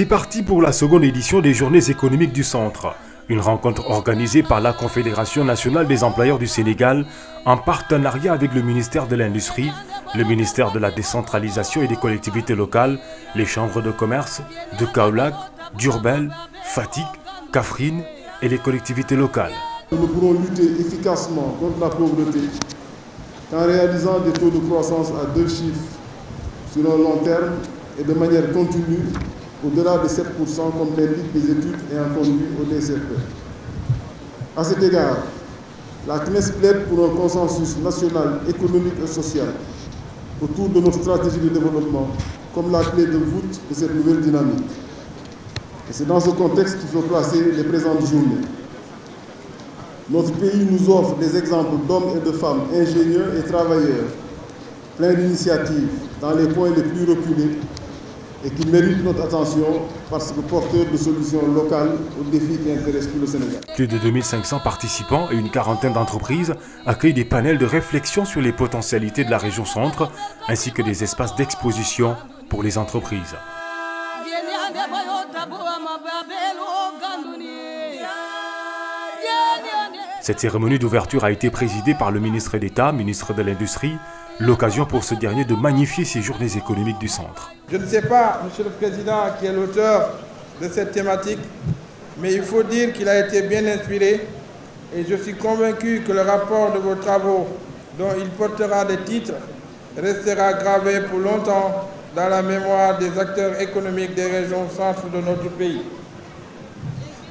C'est parti pour la seconde édition des Journées économiques du Centre, une rencontre organisée par la Confédération nationale des employeurs du Sénégal en partenariat avec le ministère de l'Industrie, le ministère de la Décentralisation et des collectivités locales, les chambres de commerce de Kaolack, Diourbel, Fatick, Kaffrine et les collectivités locales. Nous pourrons lutter efficacement contre la pauvreté en réalisant des taux de croissance à 2 chiffres sur un long terme et de manière continue au-delà de 7% comme l'indiquent les études ayant conduit au DCFE. À cet égard, la CNES plaide pour un consensus national, économique et social autour de nos stratégies de développement comme la clé de voûte de cette nouvelle dynamique. Et c'est dans ce contexte qu'il faut placer les présentes journées. Notre pays nous offre des exemples d'hommes et de femmes ingénieurs et travailleurs, pleins d'initiatives dans les points les plus reculés et qui méritent notre attention parce que porteurs de solutions locales aux défis qui intéressent tout le Sénégal. Plus de 2500 participants et une quarantaine d'entreprises accueillent des panels de réflexion sur les potentialités de la région centre, ainsi que des espaces d'exposition pour les entreprises. Cette cérémonie d'ouverture a été présidée par le ministre d'État, ministre de l'Industrie, l'occasion pour ce dernier de magnifier ces journées économiques du centre. Je ne sais pas, Monsieur le Président, qui est l'auteur de cette thématique, mais il faut dire qu'il a été bien inspiré et je suis convaincu que le rapport de vos travaux, dont il portera des titres, restera gravé pour longtemps dans la mémoire des acteurs économiques des régions centres de notre pays.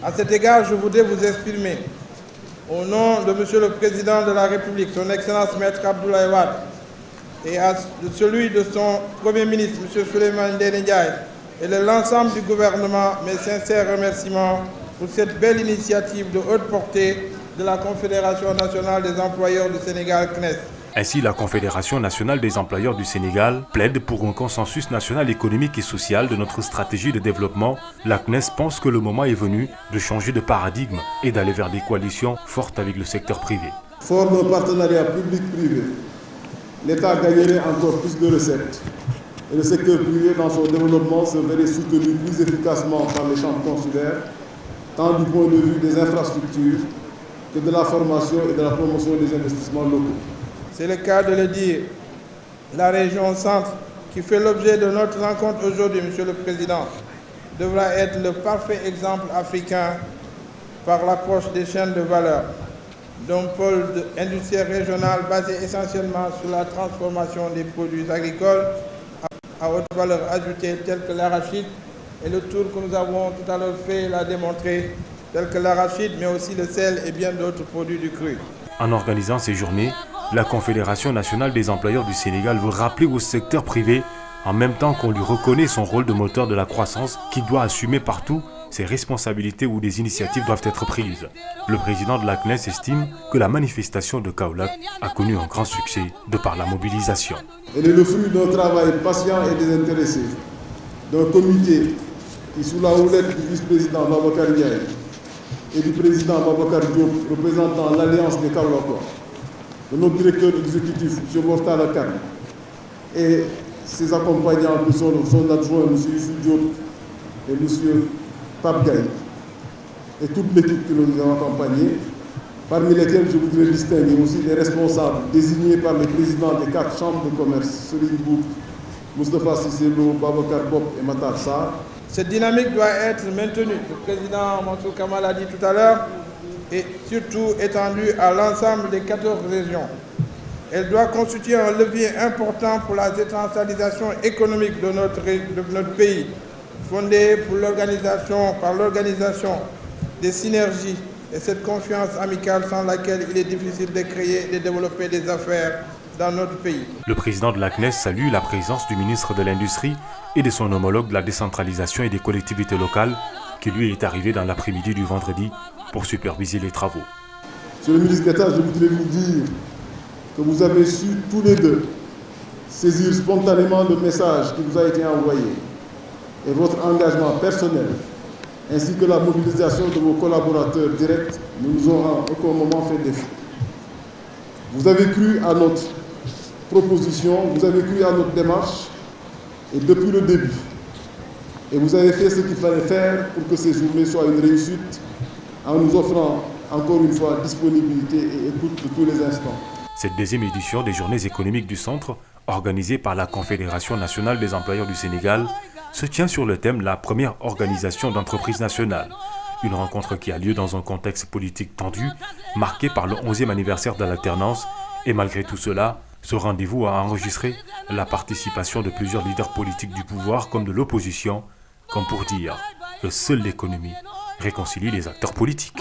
À cet égard, je voudrais vous exprimer, au nom de Monsieur le Président de la République, son Excellence Maître Abdoulaye Wade, et à celui de son Premier ministre, M. Souleymane Ndéné Ndiaye, et de l'ensemble du gouvernement, mes sincères remerciements pour cette belle initiative de haute portée de la Confédération nationale des employeurs du Sénégal, CNES. Ainsi, la Confédération nationale des employeurs du Sénégal plaide pour un consensus national économique et social de notre stratégie de développement. La CNES pense que le moment est venu de changer de paradigme et d'aller vers des coalitions fortes avec le secteur privé. Fort d'un partenariat public-privé, l'État gagnerait encore plus de recettes et le secteur privé dans son développement se verrait soutenu plus efficacement par les chambres consulaires, tant du point de vue des infrastructures que de la formation et de la promotion des investissements locaux. C'est le cas de le dire. La région centre, qui fait l'objet de notre rencontre aujourd'hui, Monsieur le Président, devra être le parfait exemple africain par l'approche des chaînes de valeur d'un pôle industriel régional basé essentiellement sur la transformation des produits agricoles à haute valeur ajoutée tels que l'arachide, et le tour que nous avons tout à l'heure fait l'a démontré, tels que l'arachide, mais aussi le sel et bien d'autres produits du cru. En organisant ces journées, la Confédération nationale des employeurs du Sénégal veut rappeler au secteur privé, en même temps qu'on lui reconnaît son rôle de moteur de la croissance, qu'il doit assumer partout ses responsabilités où des initiatives doivent être prises. Le président de la CNES estime que la manifestation de Kaolack a connu un grand succès de par la mobilisation. Elle est le fruit d'un travail patient et désintéressé, d'un comité qui, sous la houlette du vice-président Babacar Ndiaye et du président Babacar Diop, représentant l'Alliance des Kaolackois, de notre directeur exécutif, M. Mortala Kane, et ses accompagnants, que sont son adjoint, M. Youssou Diop et M. Pape Gaye, et toute l'équipe qui nous a accompagnés, parmi lesquels je voudrais distinguer aussi les responsables désignés par les présidents des 4 chambres de commerce, Serigne Boub, Moustapha Cissé Lo, Babacar Bob et Matar Sarr. Cette dynamique doit être maintenue. Le président Mansour Kamal l'a dit tout à l'heure, et surtout étendue à l'ensemble des 14 régions. Elle doit constituer un levier important pour la décentralisation économique de notre pays, fondée par l'organisation des synergies et cette confiance amicale sans laquelle il est difficile de créer et de développer des affaires dans notre pays. Le président de la CNES salue la présence du ministre de l'Industrie et de son homologue de la décentralisation et des collectivités locales qui lui est arrivé dans l'après-midi du vendredi pour superviser les travaux. Monsieur le ministre d'État, je voudrais vous dire que vous avez su tous les deux saisir spontanément le message qui vous a été envoyé et votre engagement personnel ainsi que la mobilisation de vos collaborateurs directs ne nous ont en aucun moment fait défaut. Vous avez cru à notre proposition, vous avez cru à notre démarche et depuis le début. Et vous avez fait ce qu'il fallait faire pour que ces journées soient une réussite en nous offrant encore une fois disponibilité et écoute de tous les instants. Cette deuxième édition des Journées économiques du Centre, organisée par la Confédération nationale des employeurs du Sénégal, se tient sur le thème « La première organisation d'entreprise nationale ». Une rencontre qui a lieu dans un contexte politique tendu, marqué par le 11e anniversaire de l'alternance. Et malgré tout cela, ce rendez-vous a enregistré la participation de plusieurs leaders politiques du pouvoir comme de l'opposition, comme pour dire que seule l'économie réconcilie les acteurs politiques.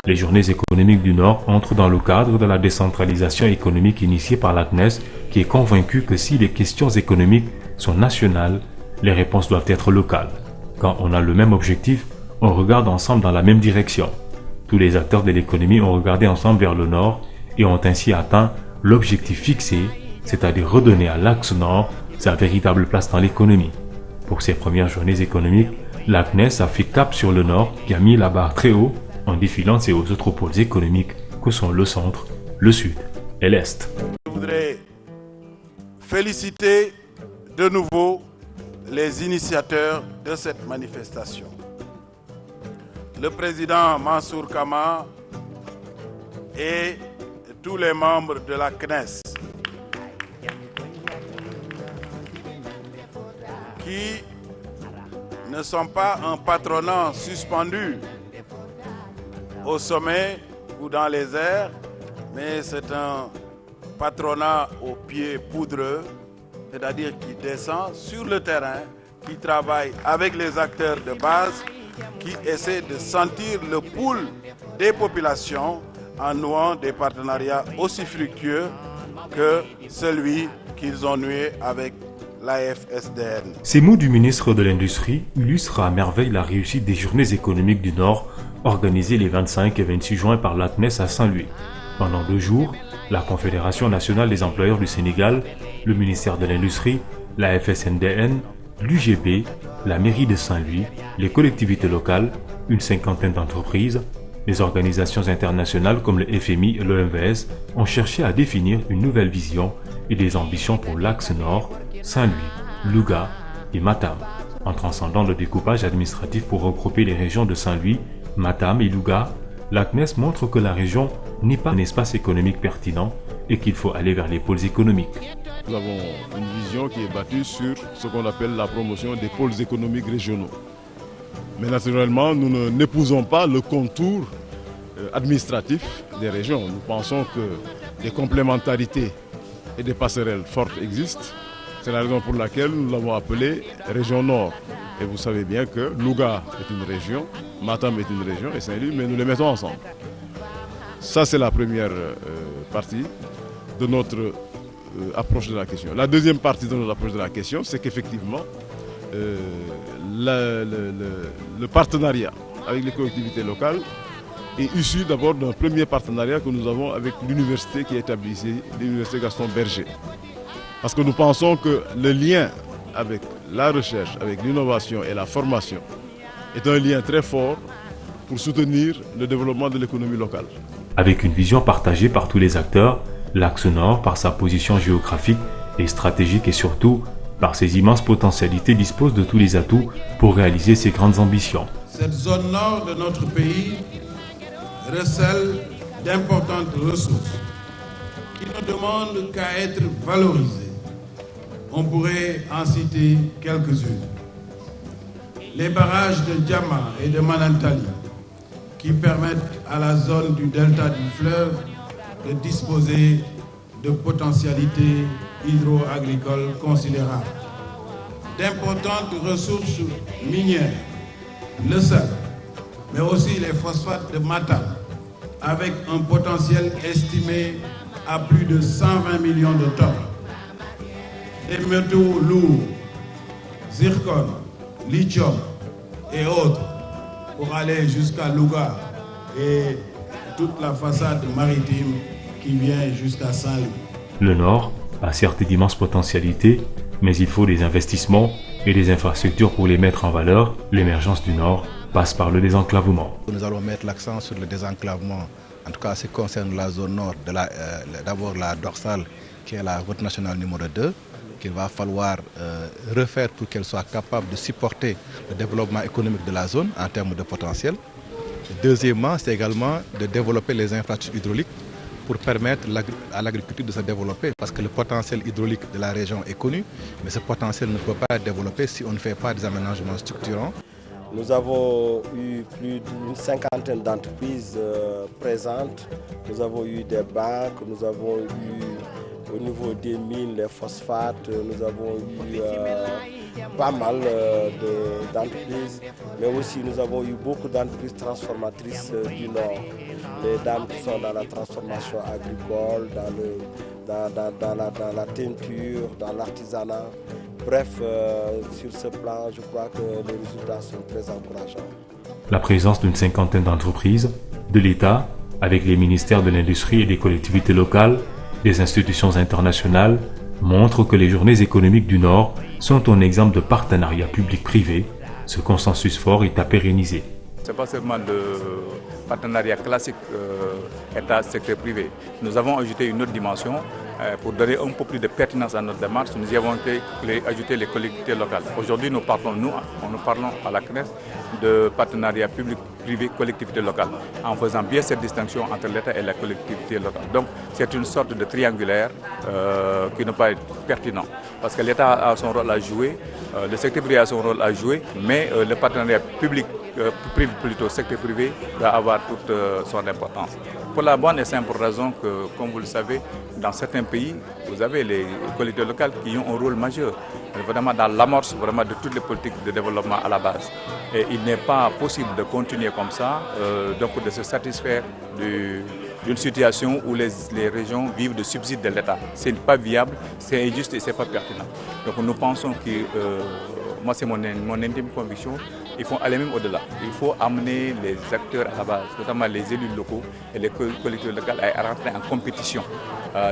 Les Journées économiques du Nord entrent dans le cadre de la décentralisation économique initiée par la CNES, qui est convaincue que si les questions économiques sont nationales, les réponses doivent être locales. Quand on a le même objectif, on regarde ensemble dans la même direction. Tous les acteurs de l'économie ont regardé ensemble vers le Nord et ont ainsi atteint l'objectif fixé, c'est-à-dire redonner à l'axe Nord sa véritable place dans l'économie. Pour ces premières journées économiques, la CNES a fait cap sur le Nord qui a mis la barre très haut en défilant ses autres pôles économiques que sont le Centre, le Sud et l'Est. Je voudrais féliciter de nouveau les initiateurs de cette manifestation. Le président Mansour Kama et tous les membres de la CNES qui ne sont pas un patronat suspendu au sommet ou dans les airs, mais c'est un patronat aux pieds poudreux, c'est-à-dire qui descend sur le terrain, qui travaille avec les acteurs de base, qui essaie de sentir le pouls des populations en nouant des partenariats aussi fructueux que celui qu'ils ont noué avec l'AFSDN. Ces mots du ministre de l'Industrie illustrent à merveille la réussite des Journées économiques du Nord organisées les 25 et 26 juin par la CNES à Saint-Louis. Pendant 2 jours, la Confédération nationale des employeurs du Sénégal, le ministère de l'Industrie, la FSNDN, l'UGB, la mairie de Saint-Louis, les collectivités locales, une cinquantaine d'entreprises, les organisations internationales comme le FMI et l'OMVS ont cherché à définir une nouvelle vision et des ambitions pour l'axe Nord, Saint-Louis, Louga et Matam, en transcendant le découpage administratif pour regrouper les régions de Saint-Louis, Matam et Louga. La CNES montre que la région n'est pas un espace économique pertinent et qu'il faut aller vers les pôles économiques. Nous avons une vision qui est bâtie sur ce qu'on appelle la promotion des pôles économiques régionaux. Mais naturellement, nous n'épousons pas le contour administratif des régions. Nous pensons que des complémentarités et des passerelles fortes existent. C'est la raison pour laquelle nous l'avons appelé région Nord. Et vous savez bien que Louga est une région, Matam est une région et Saint-Louis, mais nous les mettons ensemble. Ça, c'est la première partie de notre approche de la question. La deuxième partie de notre approche de la question, c'est qu'effectivement, le partenariat avec les collectivités locales est issu d'abord d'un premier partenariat que nous avons avec l'université qui est établie ici, l'université Gaston Berger. Parce que nous pensons que le lien avec la recherche, avec l'innovation et la formation est un lien très fort pour soutenir le développement de l'économie locale. Avec une vision partagée par tous les acteurs, l'axe Nord, par sa position géographique et stratégique et surtout par ses immenses potentialités, dispose de tous les atouts pour réaliser ses grandes ambitions. Cette zone nord de notre pays recèle d'importantes ressources qui ne demandent qu'à être valorisées. On pourrait en citer quelques-unes. Les barrages de Diama et de Manantali qui permettent à la zone du delta du fleuve de disposer de potentialités hydro-agricoles considérables. D'importantes ressources minières, le sel, mais aussi les phosphates de Matam, avec un potentiel estimé à plus de 120 millions de tonnes. Des métaux lourds, zircon, lithium et autres, pour aller jusqu'à Louga et toute la façade maritime qui vient jusqu'à Saint-Louis. Le Nord a certes d'immenses potentialités, mais il faut des investissements et des infrastructures pour les mettre en valeur. L'émergence du Nord passe par le désenclavement. Nous allons mettre l'accent sur le désenclavement, en tout cas ce qui concerne la zone nord, d'abord la dorsale qui est la route nationale numéro 2, qu'il va falloir refaire pour qu'elle soit capable de supporter le développement économique de la zone en termes de potentiel. Deuxièmement, c'est également de développer les infrastructures hydrauliques pour permettre à l'agriculture de se développer, parce que le potentiel hydraulique de la région est connu, mais ce potentiel ne peut pas être développé si on ne fait pas des aménagements structurants. Nous avons eu plus d'une cinquantaine d'entreprises présentes, nous avons eu des banques, nous avons eu au niveau des mines, les phosphates, nous avons eu pas mal d'entreprises, mais aussi nous avons eu beaucoup d'entreprises transformatrices du Nord. Les dames qui sont dans la transformation agricole, dans la teinture, dans l'artisanat. Bref, sur ce plan, je crois que les résultats sont très encourageants. La présence d'une cinquantaine d'entreprises, de l'État, avec les ministères de l'Industrie et des collectivités locales, des institutions internationales, montre que les journées économiques du Nord sont un exemple de partenariat public-privé. Ce consensus fort est à pérenniser. Ce n'est pas seulement le partenariat classique État-secteur privé. Nous avons ajouté une autre dimension pour donner un peu plus de pertinence à notre démarche. Nous y avons ajouté les collectivités locales. Aujourd'hui, nous parlons à la CNES de partenariat public-privé collectivité locale, en faisant bien cette distinction entre l'État et la collectivité locale. Donc, c'est une sorte de triangulaire qui ne peut pas être pertinent, parce que l'État a son rôle à jouer, le secteur privé a son rôle à jouer, mais le partenariat secteur privé doit avoir toute son importance. Pour la bonne et simple raison que, comme vous le savez, dans certains pays, vous avez les collectivités locales qui ont un rôle majeur, vraiment dans l'amorce de toutes les politiques de développement à la base. Et il n'est pas possible de continuer comme ça, donc de se satisfaire d'une situation où les régions vivent de subsides de l'État. Ce n'est pas viable, c'est injuste et ce n'est pas pertinent. Donc nous pensons que, moi c'est mon intime conviction, il faut aller même au-delà. Il faut amener les acteurs à la base, notamment les élus locaux et les collectivités locales à rentrer en compétition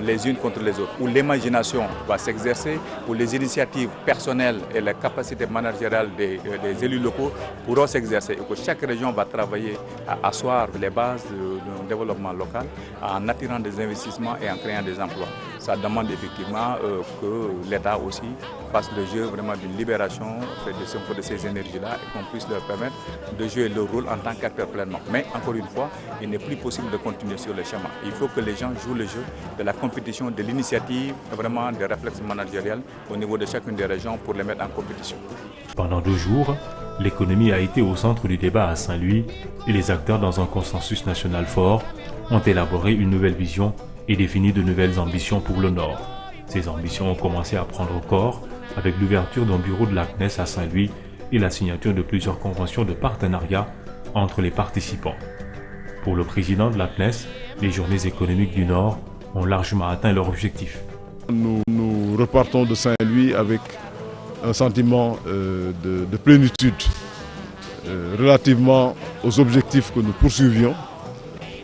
les unes contre les autres, où l'imagination va s'exercer, où les initiatives personnelles et la capacité managériale des élus locaux pourront s'exercer, et que chaque région va travailler à asseoir les bases du développement local en attirant des investissements et en créant des emplois. Ça demande effectivement que l'État aussi fasse le jeu vraiment d'une libération de ces énergies-là et qu'on puisse leur permettre de jouer leur rôle en tant qu'acteur pleinement. Mais encore une fois, il n'est plus possible de continuer sur le chemin. Il faut que les gens jouent le jeu de la compétition, de l'initiative, vraiment des réflexes managériels au niveau de chacune des régions pour les mettre en compétition. Pendant 2 jours, l'économie a été au centre du débat à Saint-Louis et les acteurs, dans un consensus national fort, ont élaboré une nouvelle vision et défini de nouvelles ambitions pour le Nord. Ces ambitions ont commencé à prendre corps avec l'ouverture d'un bureau de la CNES à Saint-Louis et la signature de plusieurs conventions de partenariat entre les participants. Pour le président de la CNES, les journées économiques du Nord ont largement atteint leur objectif. Nous repartons de Saint-Louis avec un sentiment de plénitude relativement aux objectifs que nous poursuivions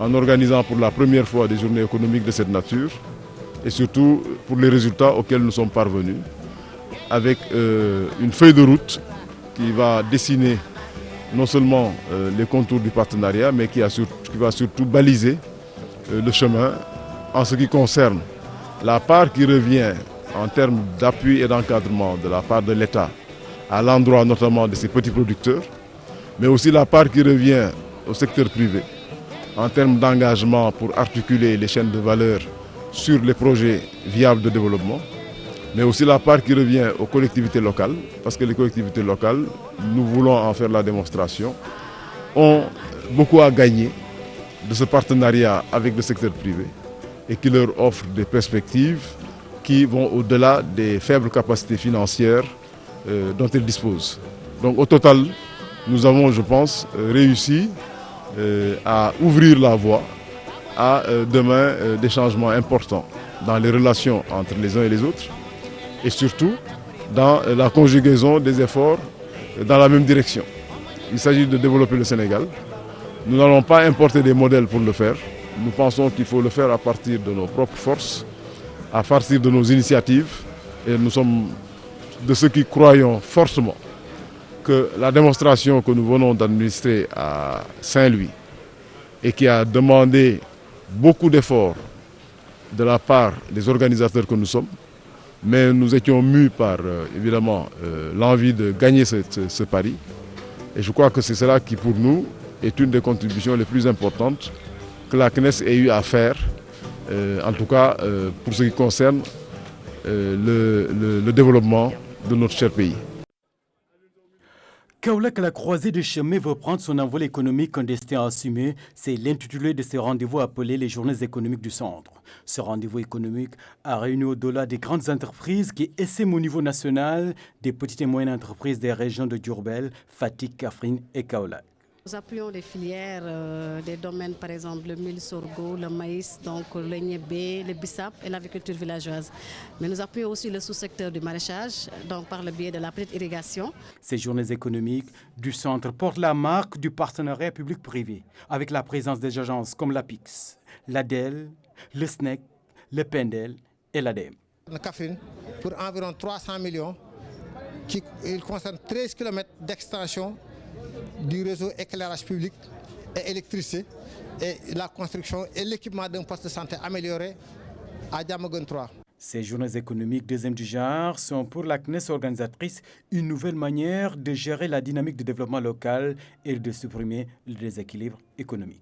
en organisant pour la première fois des journées économiques de cette nature et surtout pour les résultats auxquels nous sommes parvenus, avec une feuille de route qui va dessiner non seulement les contours du partenariat, mais qui va surtout baliser le chemin en ce qui concerne la part qui revient en termes d'appui et d'encadrement de la part de l'État à l'endroit notamment de ces petits producteurs, mais aussi la part qui revient au secteur privé en termes d'engagement pour articuler les chaînes de valeur sur les projets viables de développement, mais aussi la part qui revient aux collectivités locales, parce que les collectivités locales, nous voulons en faire la démonstration, ont beaucoup à gagner de ce partenariat avec le secteur privé et qui leur offre des perspectives qui vont au-delà des faibles capacités financières dont elles disposent. Donc au total, nous avons, je pense, réussi à ouvrir la voie à demain des changements importants dans les relations entre les uns et les autres et surtout dans la conjugaison des efforts dans la même direction. Il s'agit de développer le Sénégal. Nous n'allons pas importer des modèles pour le faire. Nous pensons qu'il faut le faire à partir de nos propres forces, à partir de nos initiatives. Et nous sommes de ceux qui croyons fortement que la démonstration que nous venons d'administrer à Saint-Louis et qui a demandé beaucoup d'efforts de la part des organisateurs que nous sommes, mais nous étions mus par évidemment l'envie de gagner ce pari. Et je crois que c'est cela qui pour nous est une des contributions les plus importantes que la CNES ait eu à faire, en tout cas pour ce qui concerne le développement de notre cher pays. Kaolack, la croisée des chemins veut prendre son envol économique, un destin assumé. C'est l'intitulé de ce rendez-vous appelé les Journées économiques du Centre. Ce rendez-vous économique a réuni au-delà des grandes entreprises qui essaiment au niveau national des petites et moyennes entreprises des régions de Diourbel, Fatick, Kaffrine et Kaolack. Nous appuyons des filières, des domaines par exemple le mil, sorgho, le maïs, donc le niébé, le bissap et l'agriculture villageoise. Mais nous appuyons aussi le sous-secteur du maraîchage, donc par le biais de la petite irrigation. Ces journées économiques du centre portent la marque du partenariat public-privé avec la présence des agences comme l'APIX, l'ADEL, le SNEC, le PENDEL et l'ADEM. Le Kaffrine pour environ 300 millions, il concerne 13 km d'extension du réseau éclairage public et électricité et la construction et l'équipement d'un poste de santé amélioré à Diamaguène 3. Ces journées économiques deuxième du genre sont pour la CNES organisatrice une nouvelle manière de gérer la dynamique de développement local et de supprimer le déséquilibre économique.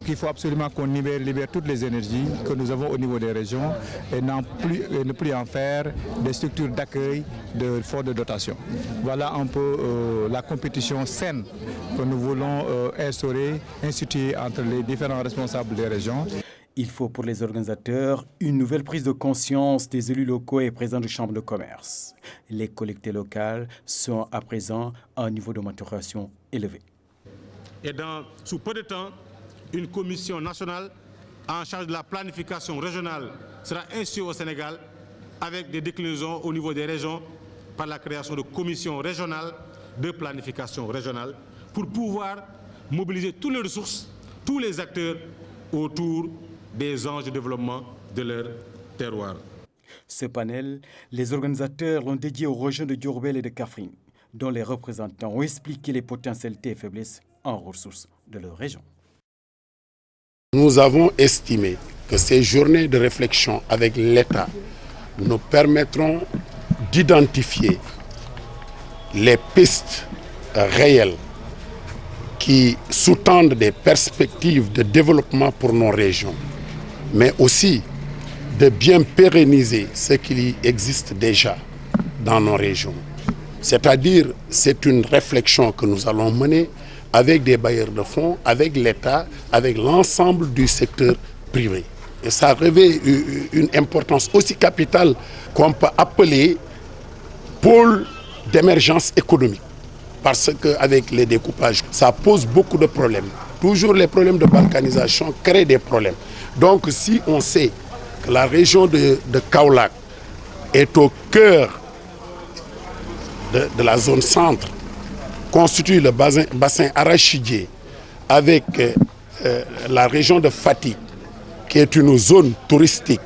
Il faut absolument qu'on libère toutes les énergies que nous avons au niveau des régions et ne plus en faire des structures d'accueil de fonds de dotation. Voilà un peu la compétition saine que nous voulons instituer entre les différents responsables des régions. Il faut pour les organisateurs une nouvelle prise de conscience des élus locaux et présidents de chambres de commerce. Les collectivités locales sont à présent à un niveau de maturation élevé. Et sous peu de temps, une commission nationale en charge de la planification régionale sera instituée au Sénégal avec des déclinaisons au niveau des régions par la création de commissions régionales de planification régionale pour pouvoir mobiliser toutes les ressources, tous les acteurs autour des enjeux de développement de leur terroir. Ce panel, les organisateurs l'ont dédié aux régions de Diourbel et de Kaffrine, dont les représentants ont expliqué les potentialités et faiblesses en ressources de leur région. Nous avons estimé que ces journées de réflexion avec l'État nous permettront d'identifier les pistes réelles qui sous-tendent des perspectives de développement pour nos régions, mais aussi de bien pérenniser ce qui existe déjà dans nos régions. C'est-à-dire, c'est une réflexion que nous allons mener avec des bailleurs de fonds, avec l'État, avec l'ensemble du secteur privé. Et ça revêt une importance aussi capitale qu'on peut appeler pôle d'émergence économique. Parce qu'avec les découpages, ça pose beaucoup de problèmes. Toujours les problèmes de balkanisation créent des problèmes. Donc si on sait que la région de Kaolack est au cœur de la zone centre, constitue le bassin arachidier avec la région de Fatick, qui est une zone touristique,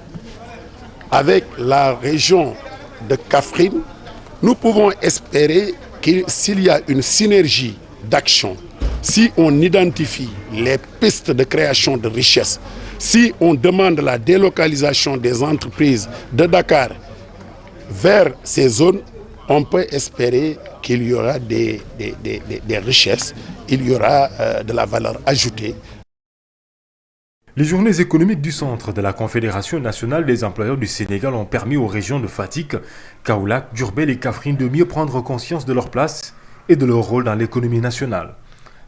avec la région de Kaffrine, nous pouvons espérer que s'il y a une synergie d'action, si on identifie les pistes de création de richesses, si on demande la délocalisation des entreprises de Dakar vers ces zones, on peut espérer qu'il y aura des richesses, il y aura de la valeur ajoutée. Les journées économiques du centre de la Confédération nationale des employeurs du Sénégal ont permis aux régions de Fatick, Kaolack, Diourbel et Kaffrine de mieux prendre conscience de leur place et de leur rôle dans l'économie nationale.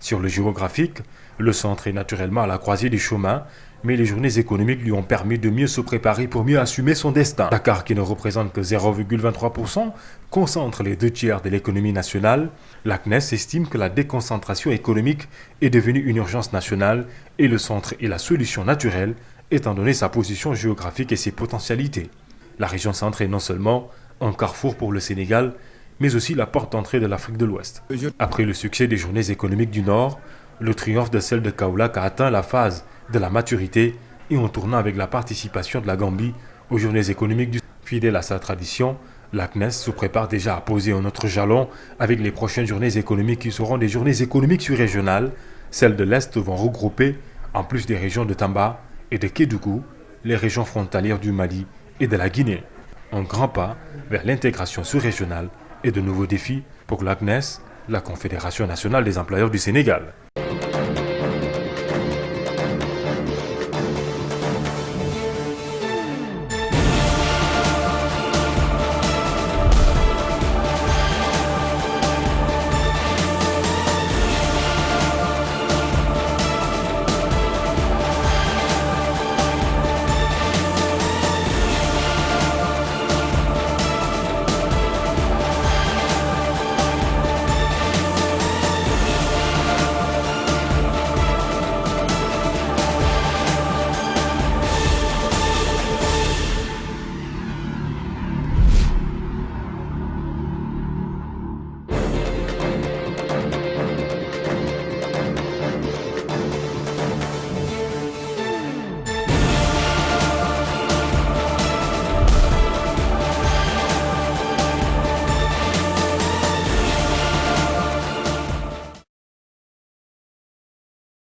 Sur le géographique, le centre est naturellement à la croisée des chemins mais les journées économiques lui ont permis de mieux se préparer pour mieux assumer son destin. Dakar, qui ne représente que 0,23%, concentre les 2/3 de l'économie nationale. La CNES estime que la déconcentration économique est devenue une urgence nationale et le centre est la solution naturelle, étant donné sa position géographique et ses potentialités. La région centre est non seulement un carrefour pour le Sénégal, mais aussi la porte d'entrée de l'Afrique de l'Ouest. Après le succès des journées économiques du Nord, le triomphe de celle de Kaolack a atteint la phase de la maturité et en tournant avec la participation de la Gambie aux journées économiques du Sud. Fidèle à sa tradition, la CNES se prépare déjà à poser un autre jalon avec les prochaines journées économiques qui seront des journées économiques sur-régionales. Celles de l'Est vont regrouper, en plus des régions de Tamba et de Kédougou, les régions frontalières du Mali et de la Guinée. Un grand pas vers l'intégration sous-régionale et de nouveaux défis pour la CNES, la Confédération nationale des employeurs du Sénégal.